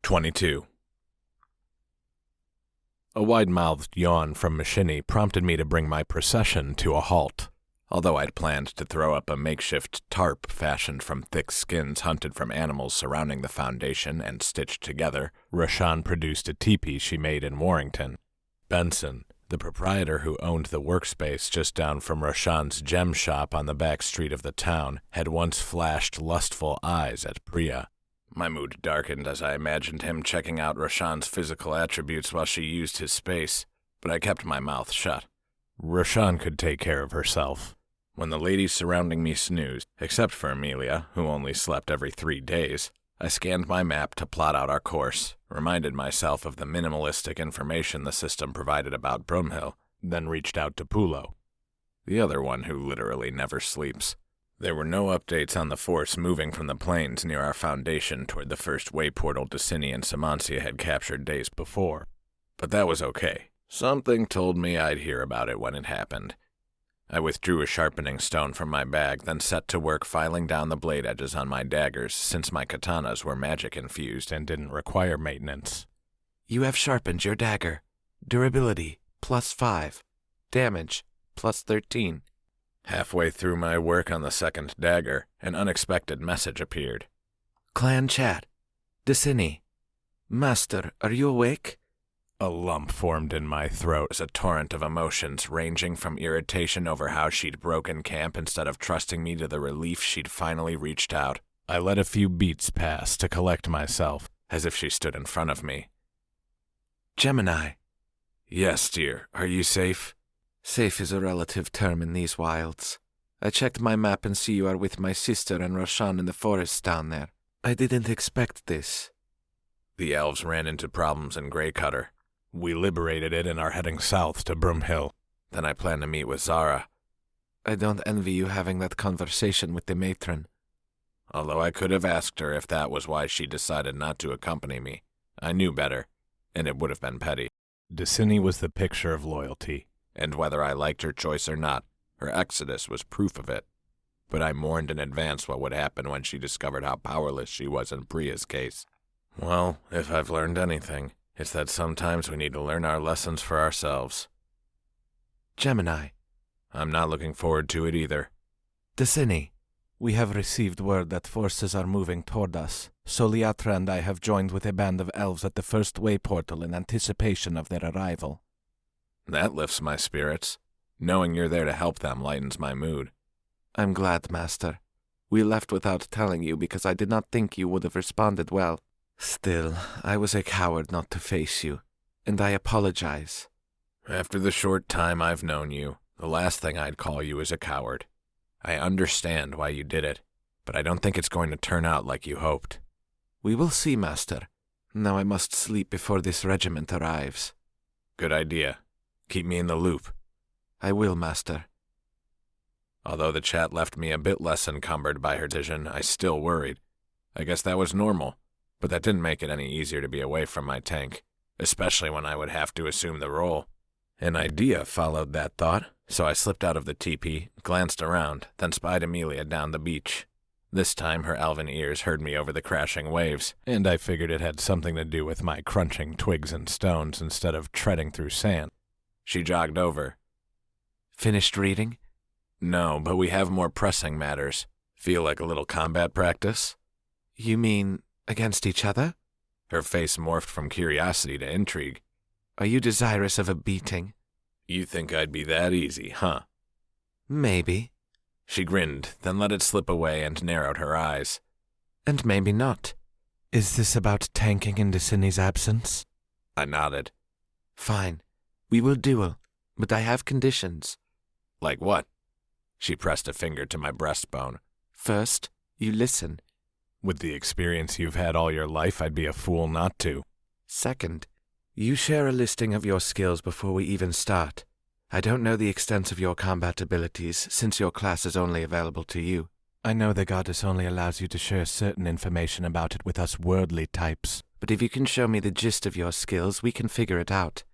22. A wide-mouthed yawn from Machini prompted me to bring my procession to a halt. Although I'd planned to throw up a makeshift tarp fashioned from thick skins hunted from animals surrounding the foundation and stitched together, Rashan produced a teepee she made in Warrington. Benson, the proprietor who owned the workspace just down from Rashan's gem shop on the back street of the town, had once flashed lustful eyes at Priya. My mood darkened as I imagined him checking out Rashan's physical attributes while she used his space, but I kept my mouth shut. Rashan could take care of herself. When the ladies surrounding me snoozed, except for Amelia, who only slept every 3 days, I scanned my map to plot out our course, reminded myself of the minimalistic information the system provided about Brumhill, then reached out to Pulo, the other one who literally never sleeps. There were no updates on the force moving from the plains near our foundation toward the first way portal Dicini and Samancia had captured days before. But that was okay. Something told me I'd hear about it when it happened. I withdrew a sharpening stone from my bag, then set to work filing down the blade edges on my daggers, since my katanas were magic-infused and didn't require maintenance. You have sharpened your dagger. Durability, +5. Damage, +13. Halfway through my work on the second dagger, an unexpected message appeared. Clan chat. Dicini. Master, are you awake? A lump formed in my throat as a torrent of emotions ranging from irritation over how she'd broken camp instead of trusting me to the relief she'd finally reached out. I let a few beats pass to collect myself, as if she stood in front of me. Gemini. Yes, dear. Are you safe? Safe is a relative term in these wilds. I checked my map and see you are with my sister and Rashan in the forest down there. I didn't expect this. The elves ran into problems in Greycutter. We liberated it and are heading south to Brumhill. Then I plan to meet with Zara. I don't envy you having that conversation with the matron. Although I could have asked her if that was why she decided not to accompany me. I knew better, and it would have been petty. Dicini was the picture of loyalty. And whether I liked her choice or not, her exodus was proof of it. But I mourned in advance what would happen when she discovered how powerless she was in Priya's case. Well, if I've learned anything, it's that sometimes we need to learn our lessons for ourselves. Gemini. I'm not looking forward to it either. Dicini. We have received word that forces are moving toward us, so Liatra and I have joined with a band of elves at the first way portal in anticipation of their arrival. That lifts my spirits. Knowing you're there to help them lightens my mood. I'm glad, Master. We left without telling you because I did not think you would have responded well. Still, I was a coward not to face you, and I apologize. After the short time I've known you, the last thing I'd call you is a coward. I understand why you did it, but I don't think it's going to turn out like you hoped. We will see, Master. Now I must sleep before this regiment arrives. Good idea. Keep me in the loop. I will, Master. Although the chat left me a bit less encumbered by her decision, I still worried. I guess that was normal, but that didn't make it any easier to be away from my tank, especially when I would have to assume the role. An idea followed that thought, so I slipped out of the teepee, glanced around, then spied Amelia down the beach. This time her elven ears heard me over the crashing waves, and I figured it had something to do with my crunching twigs and stones instead of treading through sand. She jogged over. Finished reading? No, but we have more pressing matters. Feel like a little combat practice? You mean against each other? Her face morphed from curiosity to intrigue. Are you desirous of a beating? You think I'd be that easy, huh? Maybe. She grinned, then let it slip away and narrowed her eyes. And maybe not. Is this about tanking in Dicini's absence? I nodded. Fine. We will duel, but I have conditions. Like what? She pressed a finger to my breastbone. First, you listen. With the experience you've had all your life, I'd be a fool not to. Second, you share a listing of your skills before we even start. I don't know the extent of your combat abilities, since your class is only available to you. I know the goddess only allows you to share certain information about it with us worldly types, but if you can show me the gist of your skills, we can figure it out.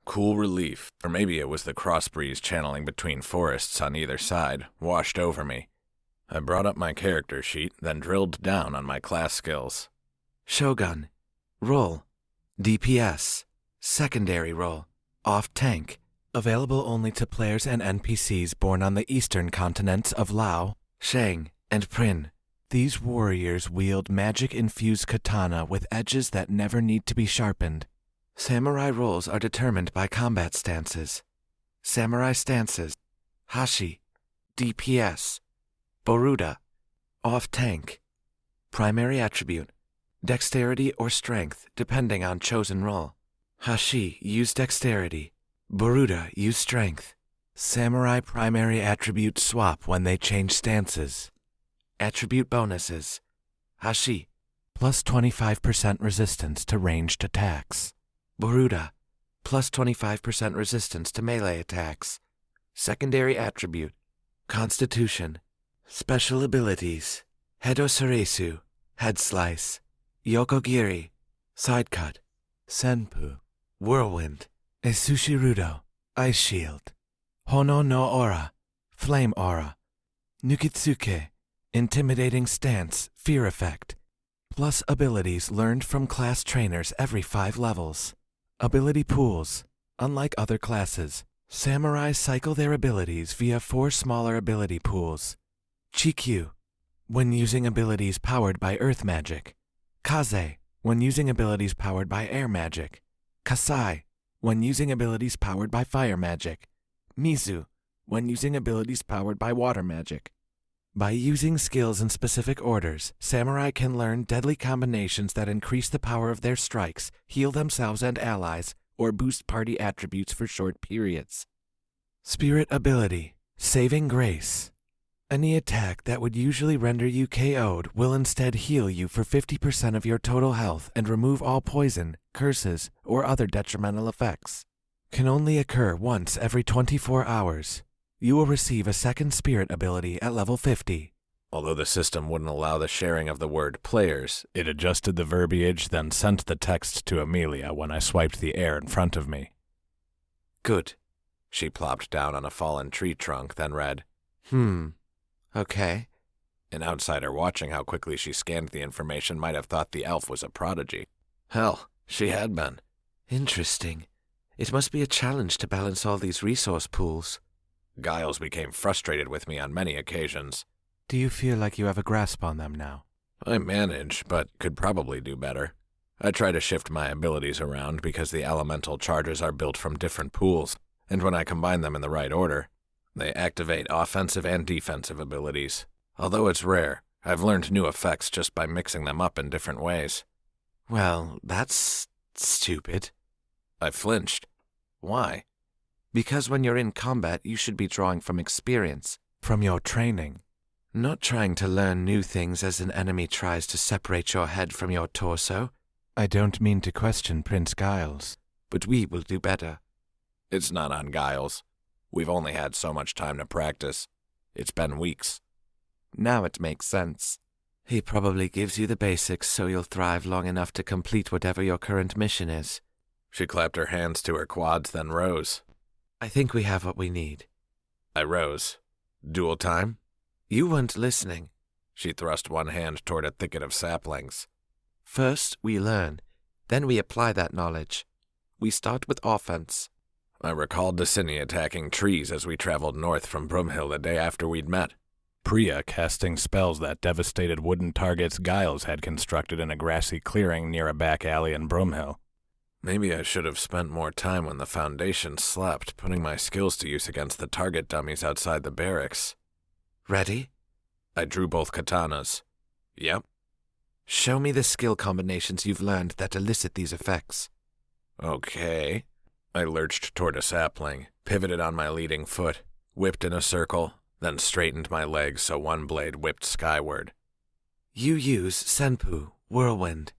Cool relief, or maybe it was the cross breeze channeling between forests on either side, washed over me. I brought up my character sheet, then drilled down on my class skills. Shogun. Roll. DPS. Secondary role. Off tank. Available only to players and NPCs born on the eastern continents of Lao, Shang, and Prin. These warriors wield magic-infused katana with edges that never need to be sharpened. Samurai roles are determined by combat stances. Samurai stances. Hashi. DPS. Boruda. Off tank. Primary attribute. Dexterity or strength, depending on chosen role. Hashi, use dexterity. Boruda, use strength. Samurai primary attribute swap when they change stances. Attribute bonuses. Hashi, plus 25% resistance to ranged attacks. Boruda, plus 25% resistance to melee attacks. Secondary attribute. Constitution. Special abilities. Hedo Head Slice. Yokogiri, Side Cut. Senpu, Whirlwind. Esushirudo, Ice Shield. Hono no Aura, Flame Aura. Nukitsuke, Intimidating Stance, Fear Effect. Plus abilities learned from class trainers every 5 levels. Ability pools. Unlike other classes, samurai cycle their abilities via 4 smaller ability pools. Chikyu, when using abilities powered by earth magic. Kaze, when using abilities powered by air magic. Kasai, when using abilities powered by fire magic. Mizu, when using abilities powered by water magic. By using skills in specific orders, samurai can learn deadly combinations that increase the power of their strikes, heal themselves and allies, or boost party attributes for short periods. Spirit ability, Saving Grace. Any attack that would usually render you KO'd will instead heal you for 50% of your total health and remove all poison, curses, or other detrimental effects. Can only occur once every 24 hours. You will receive a second spirit ability at level 50. Although the system wouldn't allow the sharing of the word players, it adjusted the verbiage, then sent the text to Amelia when I swiped the air in front of me. Good. She plopped down on a fallen tree trunk, then read, Okay. An outsider watching how quickly she scanned the information might have thought the elf was a prodigy. Hell, she had been. Interesting. It must be a challenge to balance all these resource pools. Giles became frustrated with me on many occasions. Do you feel like you have a grasp on them now? I manage, but could probably do better. I try to shift my abilities around because the elemental charges are built from different pools, and when I combine them in the right order, they activate offensive and defensive abilities. Although it's rare, I've learned new effects just by mixing them up in different ways. Well, that's stupid. I flinched. Why? Because when you're in combat, you should be drawing from experience, from your training. Not trying to learn new things as an enemy tries to separate your head from your torso. I don't mean to question Prince Giles, but we will do better. It's not on Giles. We've only had so much time to practice. It's been weeks. Now it makes sense. He probably gives you the basics so you'll thrive long enough to complete whatever your current mission is. She clapped her hands to her quads, then rose. I think we have what we need. I rose. Duel time? You weren't listening. She thrust one hand toward a thicket of saplings. First, we learn. Then we apply that knowledge. We start with offense. I recalled Dicini attacking trees as we traveled north from Broomhill the day after we'd met. Priya casting spells that devastated wooden targets Giles had constructed in a grassy clearing near a back alley in Broomhill. Maybe I should have spent more time when the Foundation slept, putting my skills to use against the target dummies outside the barracks. Ready? I drew both katanas. Yep. Show me the skill combinations you've learned that elicit these effects. Okay. I lurched toward a sapling, pivoted on my leading foot, whipped in a circle, then straightened my legs so one blade whipped skyward. You use Senpu, Whirlwind,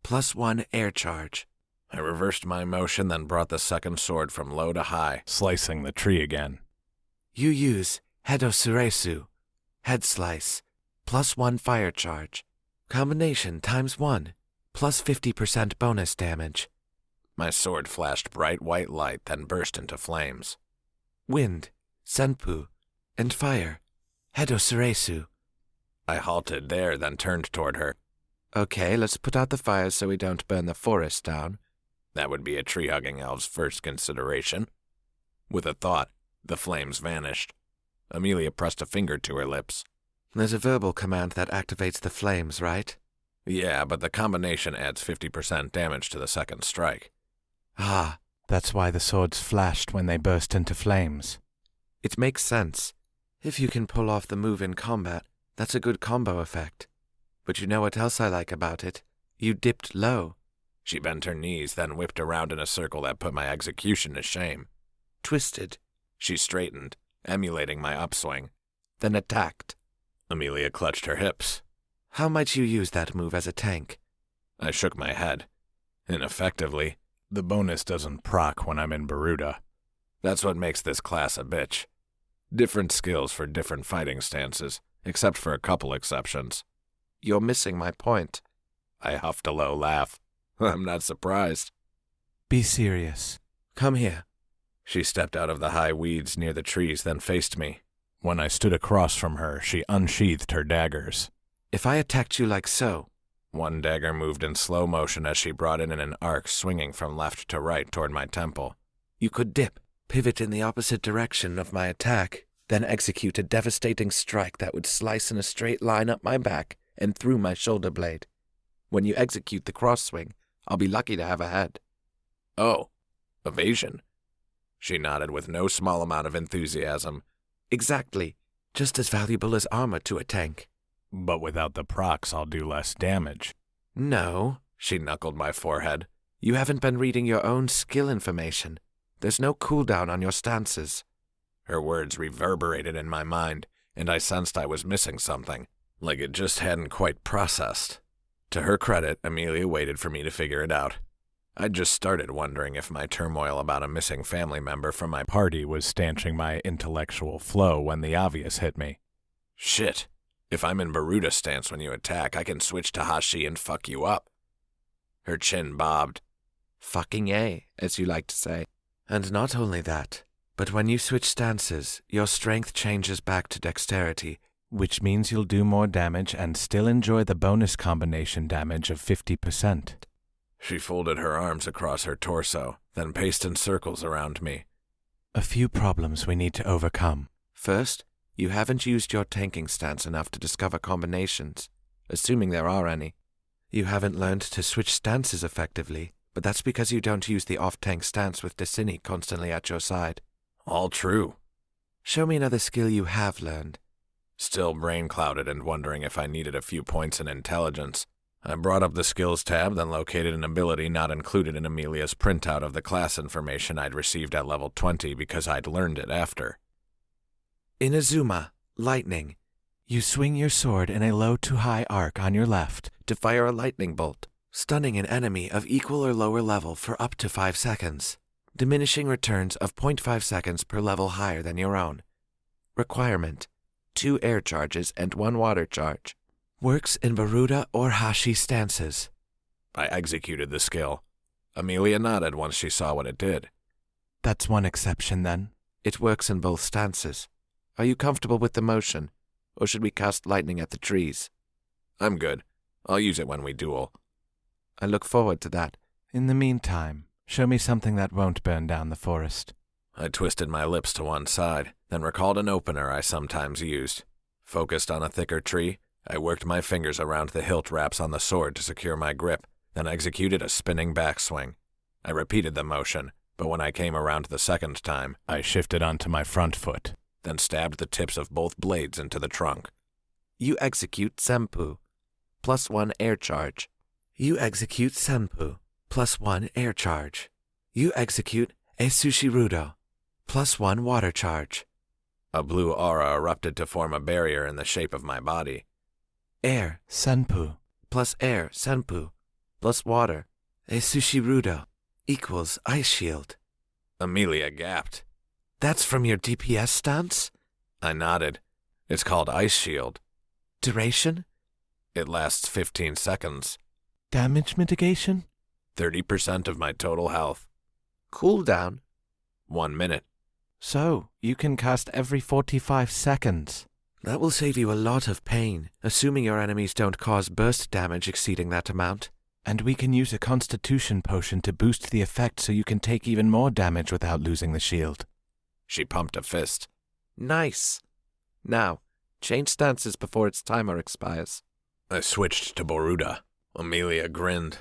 +1 air charge. I reversed my motion, then brought the second sword from low to high, slicing the tree again. You use Hedo Head Slice, +1 fire charge. Combination ×1, +50% bonus damage. My sword flashed bright white light, then burst into flames. Wind, Senpu, and fire, Hedo. I halted there, then turned toward her. Okay, let's put out the fires so we don't burn the forest down. That would be a tree-hugging elf's first consideration. With a thought, the flames vanished. Amelia pressed a finger to her lips. There's a verbal command that activates the flames, right? Yeah, but the combination adds 50% damage to the second strike. Ah, That's why the swords flashed when they burst into flames. it makes sense. If you can pull off the move in combat, that's a good combo effect. But you know what else I like about it? You dipped low. She bent her knees, then whipped around in a circle that put my execution to shame. Twisted. She straightened, emulating my upswing. Then attacked. Amelia clutched her hips. How might you use that move as a tank? I shook my head. Ineffectively. The bonus doesn't proc when I'm in Baruda. That's what makes this class a bitch. Different skills for different fighting stances, except for a couple exceptions. You're missing my point. I huffed a low laugh. I'm not surprised. Be serious. Come here. She stepped out of the high weeds near the trees, then faced me. When I stood across from her, she unsheathed her daggers. If I attacked you like so, One dagger moved in slow motion as she brought it in an arc, swinging from left to right toward my temple. you could dip, pivot in the opposite direction of my attack, then execute a devastating strike that would slice in a straight line up my back and through my shoulder blade. When you execute the cross swing, I'll be lucky to have a head. Oh, evasion. She nodded with no small amount of enthusiasm. Exactly. Just as valuable as armor to a tank. But without the procs, I'll do less damage. No, She knuckled my forehead. you haven't been reading your own skill information. There's no cooldown on your stances. Her words reverberated in my mind, and I sensed I was missing something, like it just hadn't quite processed. To her credit, Amelia waited for me to figure it out. I'd just started wondering if my turmoil about a missing family member from my party was stanching my intellectual flow when the obvious hit me. Shit. If I'm in Baruda stance when you attack, I can switch to Hashi and fuck you up. Her chin bobbed. Fucking A, as you like to say. And not only that, but when you switch stances, your strength changes back to dexterity. Which means you'll do more damage and still enjoy the bonus combination damage of 50%. She folded her arms across her torso, then paced in circles around me. A few problems we need to overcome. First, you haven't used your tanking stance enough to discover combinations, assuming there are any. You haven't learned to switch stances effectively, but that's because you don't use the off-tank stance with Destiny constantly at your side. All true. Show me another skill you have learned. Still brain-clouded and wondering if I needed a few points in intelligence, I brought up the Skills tab, then located an ability not included in Amelia's printout of the class information I'd received at level 20 because I'd learned it after. Inazuma, lightning. You swing your sword in a low to high arc on your left. To fire a lightning bolt, stunning an enemy of equal or lower level for up to 5 seconds. Diminishing returns of 0.5 seconds per level higher than your own. Requirement: 2 air charges and 1 water charge. Works in Baruda or Hashi stances. I executed the skill. Amelia nodded once she saw what it did. That's one exception then. It works in both stances. Are you comfortable with the motion, or should we cast lightning at the trees? I'm good. I'll use it when we duel. I look forward to that. In the meantime, show me something that won't burn down the forest. I twisted my lips to one side, then recalled an opener I sometimes used. Focused on a thicker tree, I worked my fingers around the hilt wraps on the sword to secure my grip, then executed a spinning backswing. I repeated the motion, but when I came around the second time, I shifted onto my front foot, then stabbed the tips of both blades into the trunk. You execute Senpu. +1 air charge. You execute Senpu. +1 air charge. You execute Esushirudo. +1 water charge. A blue aura erupted to form a barrier in the shape of my body. Air Senpu. plus air Senpu plus water Esushirudo equals ice shield. Amelia gasped. That's from your DPS stance? I nodded. It's called Ice Shield. Duration? It lasts 15 seconds. Damage mitigation? 30% of my total health. Cooldown? 1 minute. So, you can cast every 45 seconds. That will save you a lot of pain, assuming your enemies don't cause burst damage exceeding that amount. And we can use a constitution potion to boost the effect so you can take even more damage without losing the shield. She pumped a fist. Nice. Now, change stances before its timer expires. I switched to Boruda. Amelia grinned.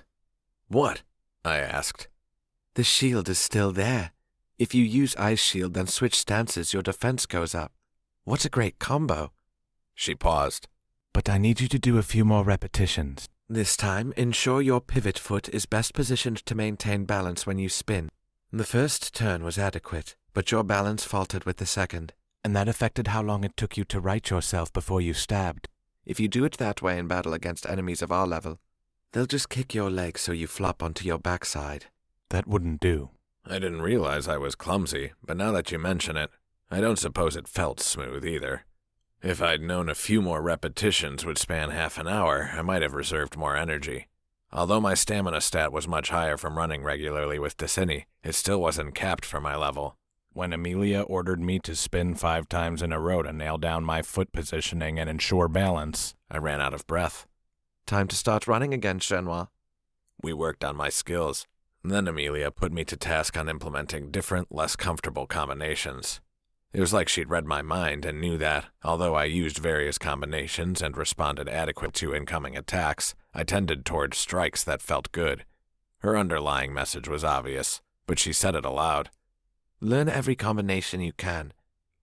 What? I asked. The shield is still there. If you use Ice Shield, then switch stances, your defense goes up. What a great combo. She paused. But I need you to do a few more repetitions. This time, ensure your pivot foot is best positioned to maintain balance when you spin. The first turn was adequate, but your balance faltered with the second. And that affected how long it took you to right yourself before you stabbed. If you do it that way in battle against enemies of our level, they'll just kick your leg so you flop onto your backside. That wouldn't do. I didn't realize I was clumsy, but now that you mention it, I don't suppose it felt smooth either. If I'd known a few more repetitions would span half an hour, I might have reserved more energy. Although my stamina stat was much higher from running regularly with Destiny, it still wasn't capped for my level. When Amelia ordered me to spin 5 times in a row to nail down my foot positioning and ensure balance, I ran out of breath. Time to start running again, Shenhua. We worked on my skills. Then Amelia put me to task on implementing different, less comfortable combinations. It was like she'd read my mind and knew that, although I used various combinations and responded adequate to incoming attacks, I tended toward strikes that felt good. Her underlying message was obvious, but she said it aloud. Learn every combination you can.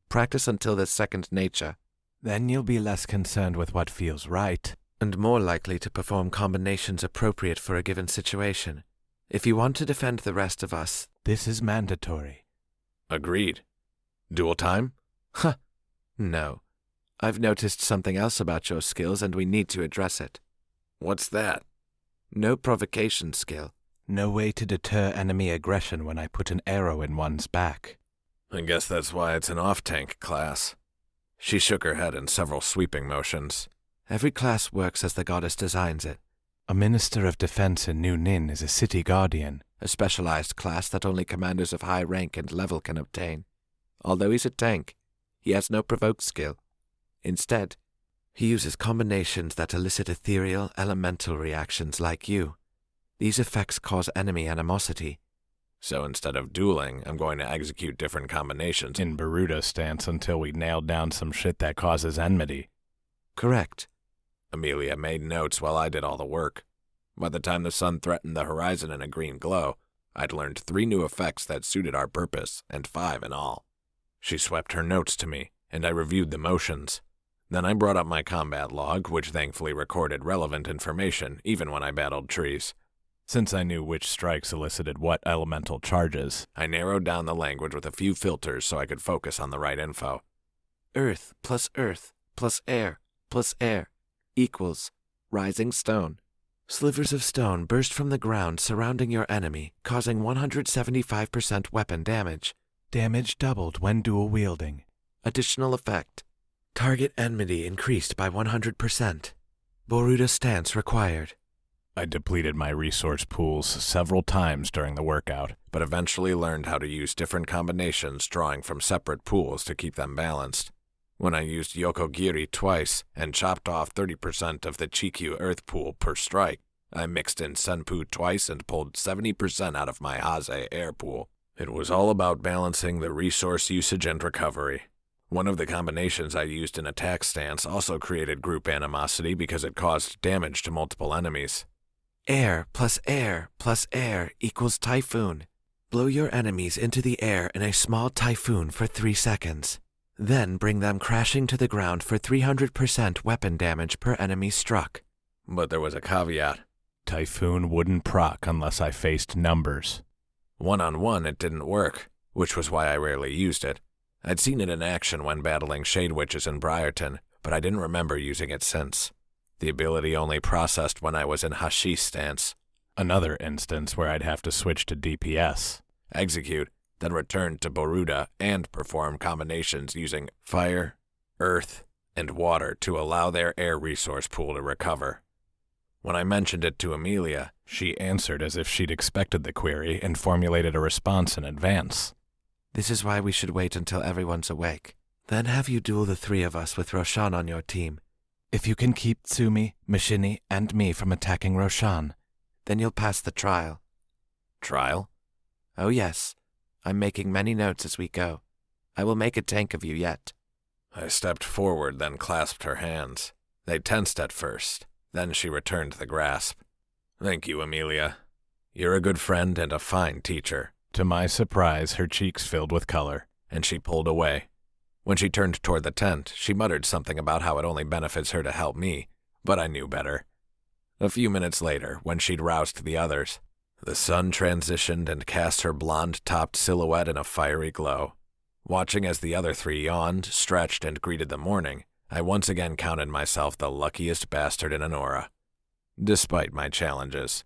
Practice until there's second nature. Then you'll be less concerned with what feels right. And more likely to perform combinations appropriate for a given situation. If you want to defend the rest of us, this is mandatory. Agreed. Dual time? Huh. No. I've noticed something else about your skills and we need to address it. What's that? No provocation skill. No way to deter enemy aggression when I put an arrow in one's back. I guess that's why it's an off-tank class. She shook her head in several sweeping motions. Every class works as the goddess designs it. A Minister of Defense in New Nin is a city guardian, a specialized class that only commanders of high rank and level can obtain. Although he's a tank, he has no provoke skill. Instead, he uses combinations that elicit ethereal, elemental reactions like you. These effects cause enemy animosity. So instead of dueling, I'm going to execute different combinations in Boruda stance until we nail down some shit that causes enmity. Correct. Amelia made notes while I did all the work. By the time the sun threatened the horizon in a green glow, I'd learned 3 new effects that suited our purpose, and 5 in all. She swept her notes to me, and I reviewed the motions. Then I brought up my combat log, which thankfully recorded relevant information even when I battled trees. Since I knew which strikes elicited what elemental charges, I narrowed down the language with a few filters so I could focus on the right info. Earth plus air plus air equals rising stone. Slivers of stone burst from the ground surrounding your enemy, causing 175% weapon damage. Damage doubled when dual wielding. Additional effect. Target enmity increased by 100%. Boruda stance required. I depleted my resource pools several times during the workout, but eventually learned how to use different combinations drawing from separate pools to keep them balanced. When I used Yokogiri twice and chopped off 30% of the Chikyu Earth pool per strike, I mixed in Senpu twice and pulled 70% out of my Haze Air pool. It was all about balancing the resource usage and recovery. One of the combinations I used in attack stance also created group animosity because it caused damage to multiple enemies. Air plus air plus air equals typhoon. Blow your enemies into the air in a small typhoon for 3 seconds. Then bring them crashing to the ground for 300% weapon damage per enemy struck. But there was a caveat. Typhoon wouldn't proc unless I faced numbers. One-on-one it didn't work, which was why I rarely used it. I'd seen it in action when battling Shade Witches in Briarton, but I didn't remember using it since. The ability only processed when I was in Hashi stance. Another instance where I'd have to switch to DPS. Execute, then return to Boruda and perform combinations using fire, earth, and water to allow their air resource pool to recover. When I mentioned it to Amelia, she answered as if she'd expected the query and formulated a response in advance. This is why we should wait until everyone's awake. Then have you duel the three of us with Roshan on your team. If you can keep Tsumi, Mishini, and me from attacking Roshan, then you'll pass the trial. Trial? Oh yes. I'm making many notes as we go. I will make a tank of you yet. I stepped forward, then clasped her hands. They tensed at first. Then she returned the grasp. Thank you, Amelia. You're a good friend and a fine teacher. To my surprise, her cheeks filled with color, and she pulled away. When she turned toward the tent, she muttered something about how it only benefits her to help me, but I knew better. A few minutes later, when she'd roused the others, the sun transitioned and cast her blonde-topped silhouette in a fiery glow. Watching as the other three yawned, stretched, and greeted the morning, I once again counted myself the luckiest bastard in Enora. Despite my challenges.